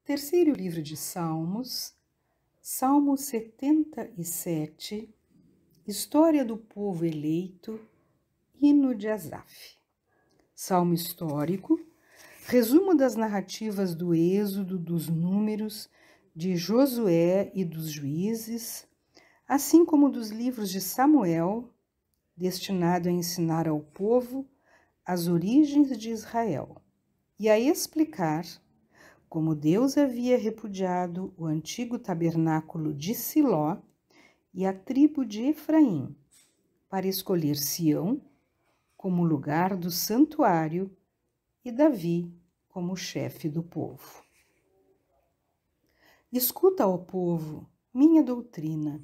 Terceiro livro de Salmos, Salmo 77, História do povo eleito, Hino de Asaf. Salmo histórico, resumo das narrativas do Êxodo, dos Números, de Josué e dos Juízes, assim como dos livros de Samuel, destinado a ensinar ao povo as origens de Israel e a explicar como Deus havia repudiado o antigo tabernáculo de Siló e a tribo de Efraim, para escolher Sião como lugar do santuário e Davi como chefe do povo. Escuta, ó povo, minha doutrina,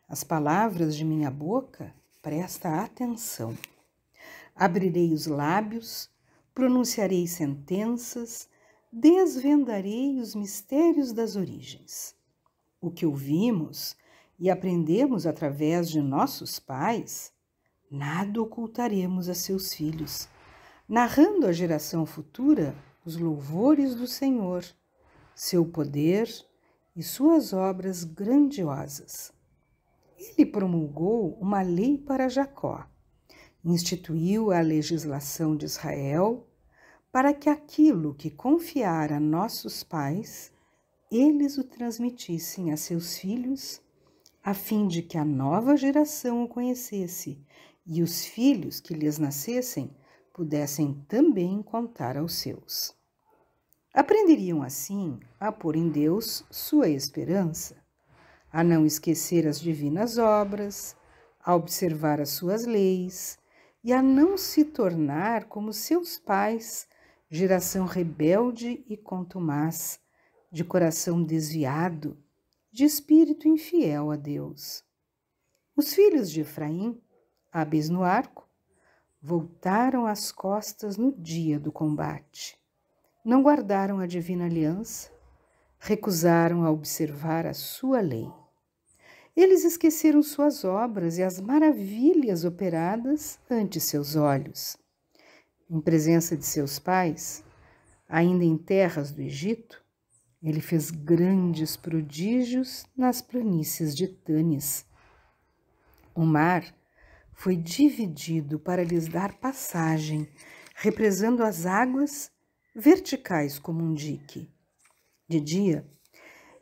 as palavras de minha boca, presta atenção. Abrirei os lábios, pronunciarei sentenças, desvendarei os mistérios das origens. O que ouvimos e aprendemos através de nossos pais, nada ocultaremos a seus filhos, narrando à geração futura os louvores do Senhor, seu poder e suas obras grandiosas. Ele promulgou uma lei para Jacó, instituiu a legislação de Israel, para que aquilo que confiara a nossos pais, eles o transmitissem a seus filhos, a fim de que a nova geração o conhecesse e os filhos que lhes nascessem pudessem também contar aos seus. Aprenderiam assim a pôr em Deus sua esperança, a não esquecer as divinas obras, a observar as suas leis e a não se tornar como seus pais, geração rebelde e contumaz, de coração desviado, de espírito infiel a Deus. Os filhos de Efraim, hábeis no arco, voltaram as costas no dia do combate. Não guardaram a divina aliança, recusaram a observar a sua lei. Eles esqueceram suas obras e as maravilhas operadas ante seus olhos. Em presença de seus pais, ainda em terras do Egito, ele fez grandes prodígios nas planícies de Tânis. O mar foi dividido para lhes dar passagem, represando as águas verticais como um dique. De dia,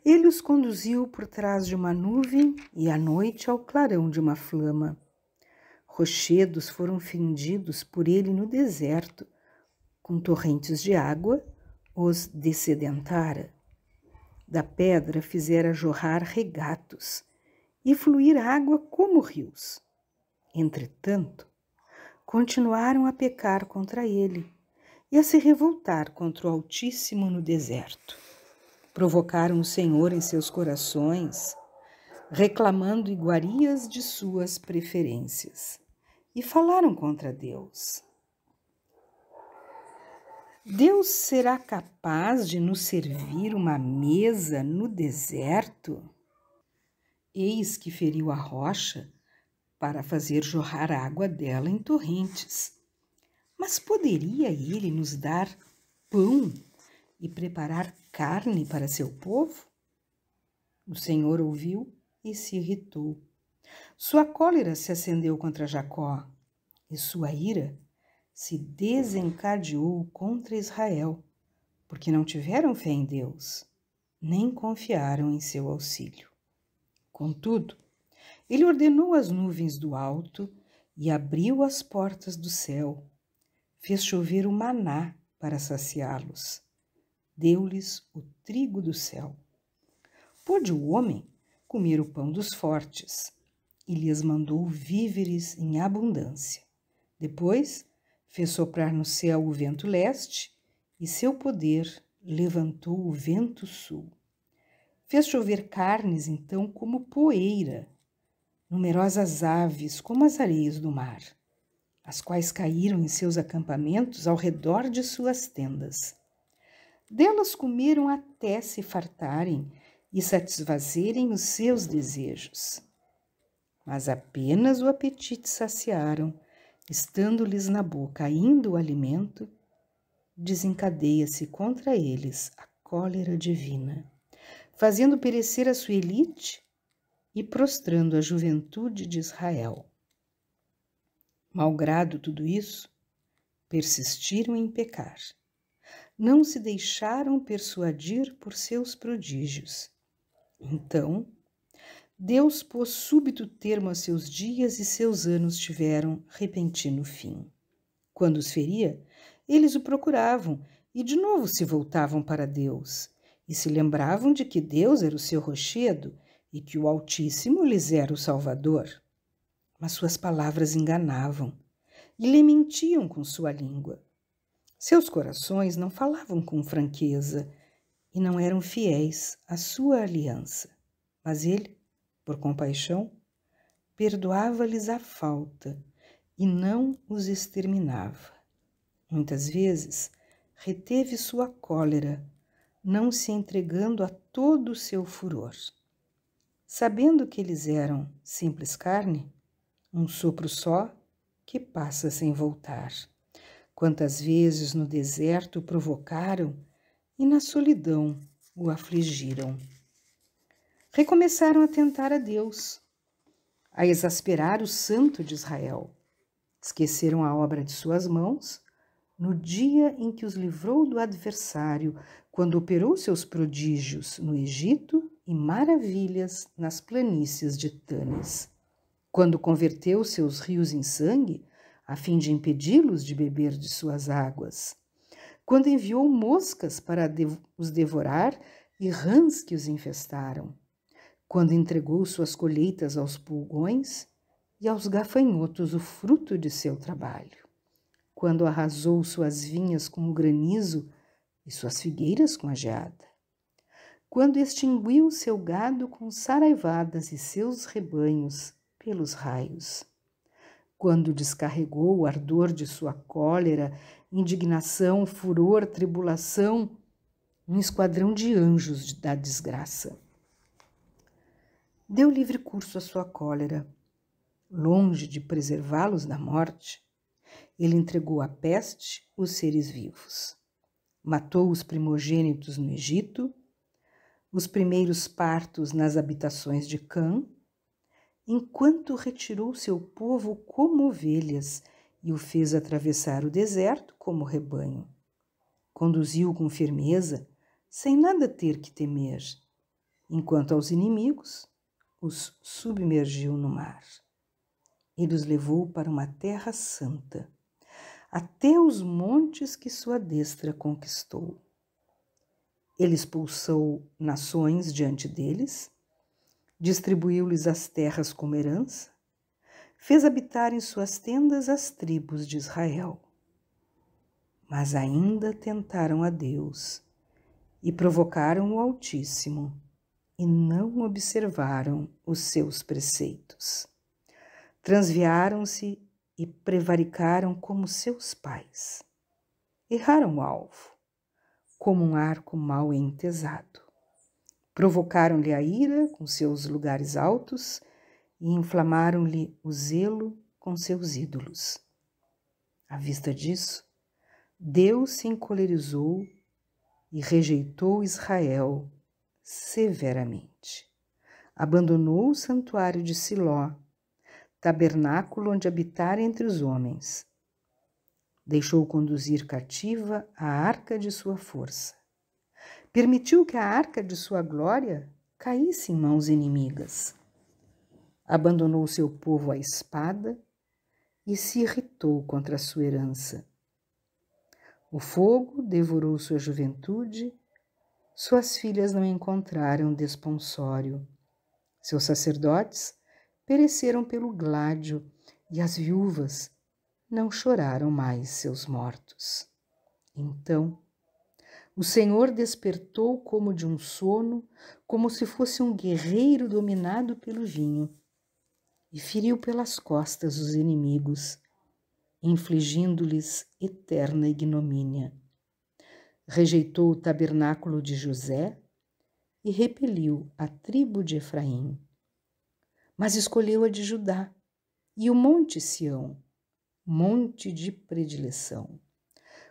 ele os conduziu por trás de uma nuvem e à noite ao clarão de uma flama. Rochedos foram fendidos por ele no deserto, com torrentes de água os dessedentara. Da pedra fizera jorrar regatos e fluir água como rios. Entretanto, continuaram a pecar contra ele e a se revoltar contra o Altíssimo no deserto. Provocaram o Senhor em seus corações, reclamando iguarias de suas preferências, e falaram contra Deus. Deus será capaz de nos servir uma mesa no deserto? Eis que feriu a rocha para fazer jorrar água dela em torrentes. Mas poderia ele nos dar pão e preparar carne para seu povo? O Senhor ouviu e se irritou. Sua cólera se acendeu contra Jacó e sua ira se desencadeou contra Israel, porque não tiveram fé em Deus, nem confiaram em seu auxílio. Contudo, ele ordenou as nuvens do alto e abriu as portas do céu, fez chover o maná para saciá-los, deu-lhes o trigo do céu. Pôde o homem comer o pão dos fortes e lhes mandou víveres em abundância. Depois fez soprar no céu o vento leste e seu poder levantou o vento sul. Fez chover carnes então como poeira, numerosas aves como as areias do mar, as quais caíram em seus acampamentos ao redor de suas tendas. Delas comeram até se fartarem e satisfazerem os seus desejos. Mas apenas o apetite saciaram, estando-lhes na boca ainda o alimento, desencadeia-se contra eles a cólera divina, fazendo perecer a sua elite e prostrando a juventude de Israel. Malgrado tudo isso, persistiram em pecar. Não se deixaram persuadir por seus prodígios. Então, Deus pôs súbito termo a seus dias e seus anos tiveram repentino fim. Quando os feria, eles o procuravam e de novo se voltavam para Deus e se lembravam de que Deus era o seu rochedo e que o Altíssimo lhes era o Salvador. Mas suas palavras enganavam e lhe mentiam com sua língua. Seus corações não falavam com franqueza e não eram fiéis à sua aliança. Mas ele, por compaixão, perdoava-lhes a falta e não os exterminava. Muitas vezes reteve sua cólera, não se entregando a todo o seu furor. Sabendo que eles eram simples carne, um sopro só que passa sem voltar. Quantas vezes no deserto o provocaram e na solidão o afligiram. Recomeçaram a tentar a Deus, a exasperar o Santo de Israel. Esqueceram a obra de suas mãos no dia em que os livrou do adversário, quando operou seus prodígios no Egito e maravilhas nas planícies de Tânis. Quando converteu seus rios em sangue, a fim de impedi-los de beber de suas águas. Quando enviou moscas para os devorar e rãs que os infestaram. Quando entregou suas colheitas aos pulgões e aos gafanhotos o fruto de seu trabalho. Quando arrasou suas vinhas com o granizo e suas figueiras com a geada. Quando extinguiu seu gado com saraivadas e seus rebanhos pelos raios. Quando descarregou o ardor de sua cólera, indignação, furor, tribulação, um esquadrão de anjos da desgraça. Deu livre curso à sua cólera. Longe de preservá-los da morte, ele entregou à peste os seres vivos. Matou os primogênitos no Egito, os primeiros partos nas habitações de Cã, enquanto retirou seu povo como ovelhas e o fez atravessar o deserto como rebanho. Conduziu com firmeza, sem nada ter que temer, enquanto aos inimigos os submergiu no mar. Ele os levou para uma terra santa, até os montes que sua destra conquistou. Ele expulsou nações diante deles, distribuiu-lhes as terras como herança, fez habitar em suas tendas as tribos de Israel. Mas ainda tentaram a Deus e provocaram o Altíssimo e não observaram os seus preceitos. Transviaram-se e prevaricaram como seus pais. Erraram o alvo, como um arco mal entesado. Provocaram-lhe a ira com seus lugares altos e inflamaram-lhe o zelo com seus ídolos. À vista disso, Deus se encolerizou e rejeitou Israel severamente. Abandonou o santuário de Siló, tabernáculo onde habitara entre os homens. Deixou conduzir cativa a arca de sua força. Permitiu que a arca de sua glória caísse em mãos inimigas. Abandonou seu povo à espada e se irritou contra a sua herança. O fogo devorou sua juventude, suas filhas não encontraram desponsório. Seus sacerdotes pereceram pelo gládio e as viúvas não choraram mais seus mortos. Então, o Senhor despertou como de um sono, como se fosse um guerreiro dominado pelo vinho, e feriu pelas costas os inimigos, infligindo-lhes eterna ignomínia. Rejeitou o tabernáculo de José e repeliu a tribo de Efraim. Mas escolheu a de Judá e o monte Sião, monte de predileção.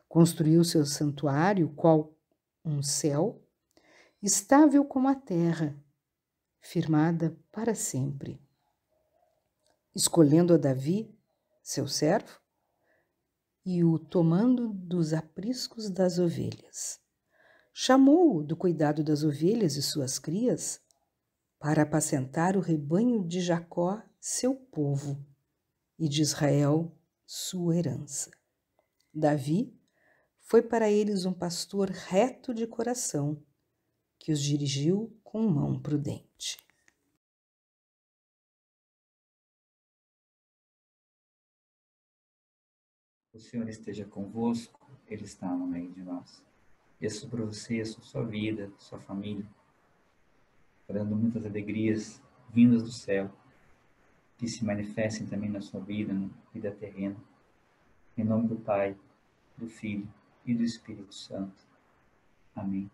Construiu seu santuário, qual um céu, estável como a terra, firmada para sempre. Escolhendo a Davi, seu servo, e o tomando dos apriscos das ovelhas. Chamou-o do cuidado das ovelhas e suas crias para apacentar o rebanho de Jacó, seu povo, e de Israel, sua herança. Davi foi para eles um pastor reto de coração, que os dirigiu com mão prudente. O Senhor esteja convosco, Ele está no meio de nós. E é sobre você, a sua vida, sua família, orando muitas alegrias vindas do céu, que se manifestem também na sua vida, na vida terrena. Em nome do Pai, do Filho e do Espírito Santo. Amém.